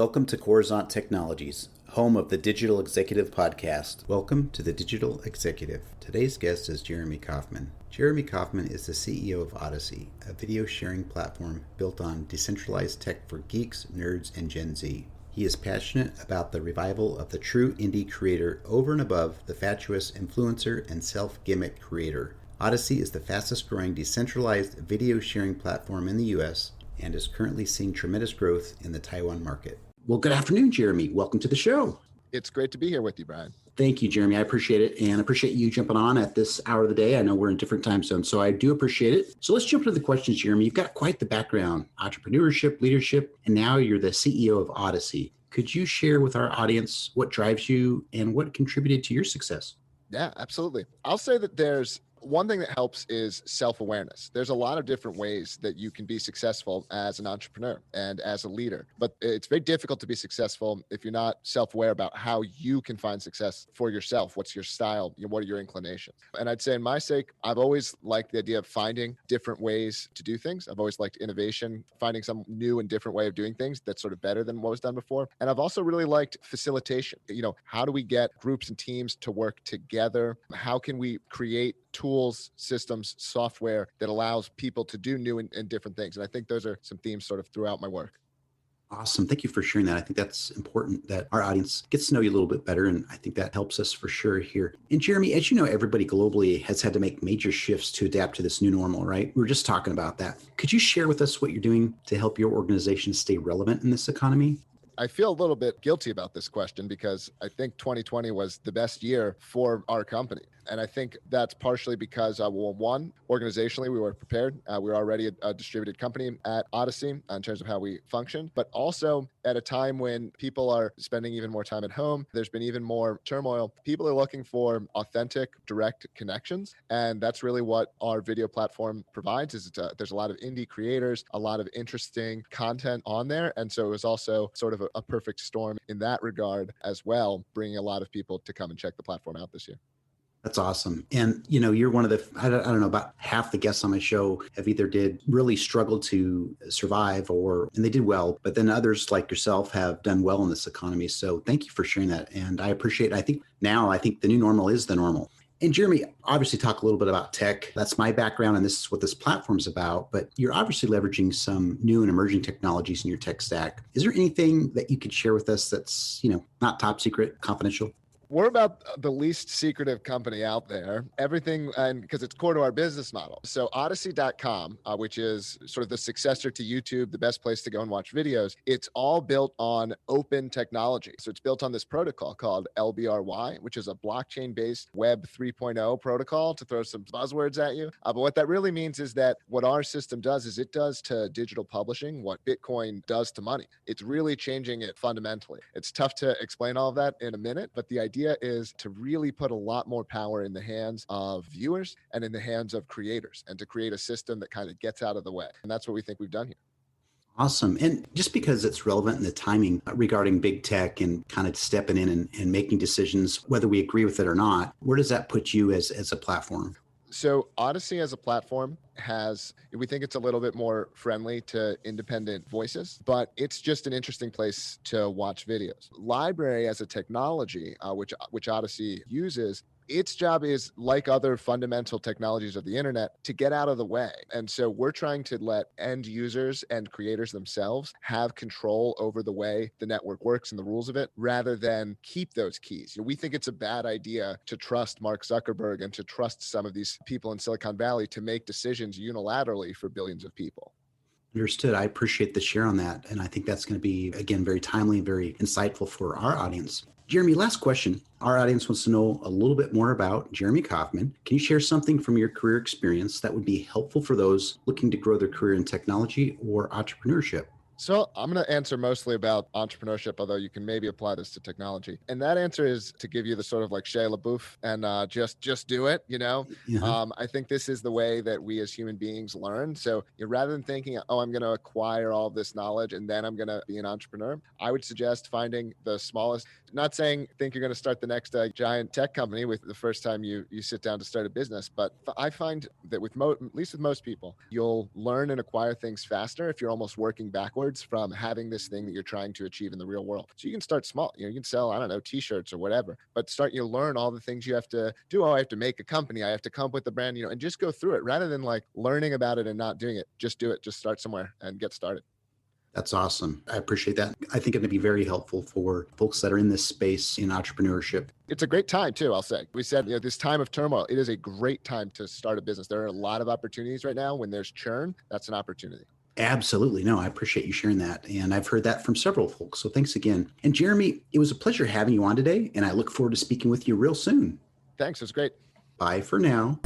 Welcome to Coruzant Technologies, home of the Digital Executive Podcast. Welcome to the Digital Executive. Today's guest is Jeremy Kauffman. Jeremy Kauffman is the CEO of Odysee, a video sharing platform built on decentralized tech for geeks, nerds, and Gen Z. He is passionate about the revival of the true indie creator over and above the fatuous influencer and self-gimmick creator. Odysee is the fastest growing decentralized video sharing platform in the U.S. and is currently seeing tremendous growth in the Taiwan market. Well, good afternoon, Jeremy. Welcome to the show. It's great to be here with you, Brian. Thank you, Jeremy. I appreciate it, and appreciate you jumping on at this hour of the day. I know we're in different time zones, so I do appreciate it. So let's jump into the questions, Jeremy. You've got quite the background, entrepreneurship, leadership, and now you're the CEO of Odysee. Could you share with our audience what drives you and what contributed to your success? Yeah, absolutely. I'll say that there's one thing that helps is self-awareness. There's a lot of different ways that you can be successful as an entrepreneur and as a leader, but it's very difficult to be successful if you're not self-aware about how you can find success for yourself. What's your style? What are your inclinations? And I'd say in my sake, I've always liked the idea of finding different ways to do things. I've always liked innovation, finding some new and different way of doing things that's sort of better than what was done before. And I've also really liked facilitation. How do we get groups and teams to work together? How can we create tools, systems, software that allows people to do new and different things? And I think those are some themes sort of throughout my work. Awesome. Thank you for sharing that. I think that's important that our audience gets to know you a little bit better. And I think that helps us for sure here. And Jeremy, as you know, everybody globally has had to make major shifts to adapt to this new normal, right? We were just talking about that. Could you share with us what you're doing to help your organization stay relevant in this economy? I feel a little bit guilty about this question because I think 2020 was the best year for our company. And I think that's partially because, one, organizationally, we were prepared. We were already a distributed company at Odysee in terms of how we functioned, but also at a time when people are spending even more time at home, there's been even more turmoil. People are looking for authentic, direct connections. And that's really what our video platform provides. There's a lot of indie creators, a lot of interesting content on there. And so it was also sort of a perfect storm in that regard as well, bringing a lot of people to come and check the platform out this year. That's awesome. And, you're one of the, I don't know, about half the guests on my show have either did really struggle to survive and they did well, but then others like yourself have done well in this economy. So thank you for sharing that. And I appreciate it. I think the new normal is the normal. And Jeremy, obviously talk a little bit about tech. That's my background, and this is what this platform's about, but you're obviously leveraging some new and emerging technologies in your tech stack. Is there anything that you could share with us that's, not top secret, confidential? We're about the least secretive company out there. Everything, and because it's core to our business model. So Odysee.com, which is sort of the successor to YouTube, the best place to go and watch videos, it's all built on open technology. So it's built on this protocol called LBRY, which is a blockchain-based Web 3.0 protocol, to throw some buzzwords at you. But what that really means is that what our system does is it does to digital publishing what Bitcoin does to money. It's really changing it fundamentally. It's tough to explain all of that in a minute, but the idea is to really put a lot more power in the hands of viewers and in the hands of creators, and to create a system that kind of gets out of the way. And that's what we think we've done here. Awesome. And just because it's relevant in the timing regarding big tech and kind of stepping in and making decisions, whether we agree with it or not, where does that put you as a platform? So Odysee as a platform we think it's a little bit more friendly to independent voices, but it's just an interesting place to watch videos. LBRY as a technology, which Odysee uses, its job is, like other fundamental technologies of the internet, to get out of the way. And so we're trying to let end users and creators themselves have control over the way the network works and the rules of it, rather than keep those keys. We think it's a bad idea to trust Mark Zuckerberg and to trust some of these people in Silicon Valley to make decisions unilaterally for billions of people. Understood. I appreciate the share on that. And I think that's going to be, again, very timely and very insightful for our audience. Jeremy, last question. Our audience wants to know a little bit more about Jeremy Kauffman. Can you share something from your career experience that would be helpful for those looking to grow their career in technology or entrepreneurship? So I'm going to answer mostly about entrepreneurship, although you can maybe apply this to technology. And that answer is to give you the sort of like Shia LaBeouf and just do it, I think this is the way that we as human beings learn. So rather than thinking, I'm going to acquire all this knowledge and then I'm going to be an entrepreneur, I would suggest finding the smallest Not saying think you're going to start the next giant tech company with the first time you sit down to start a business, but I find that with at least with most people, you'll learn and acquire things faster if you're almost working backwards from having this thing that you're trying to achieve in the real world. So you can start small. You can sell, I don't know, t-shirts or whatever, but you learn all the things you have to do. Oh, I have to make a company. I have to come up with the brand, and just go through it rather than like learning about it and not doing it. Just do it. Just start somewhere and get started. That's awesome. I appreciate that. I think it'd be very helpful for folks that are in this space in entrepreneurship. It's a great time too, I'll say. We said, this time of turmoil, it is a great time to start a business. There are a lot of opportunities right now. When there's churn, that's an opportunity. Absolutely. No, I appreciate you sharing that. And I've heard that from several folks. So thanks again. And Jeremy, it was a pleasure having you on today. And I look forward to speaking with you real soon. Thanks. It was great. Bye for now.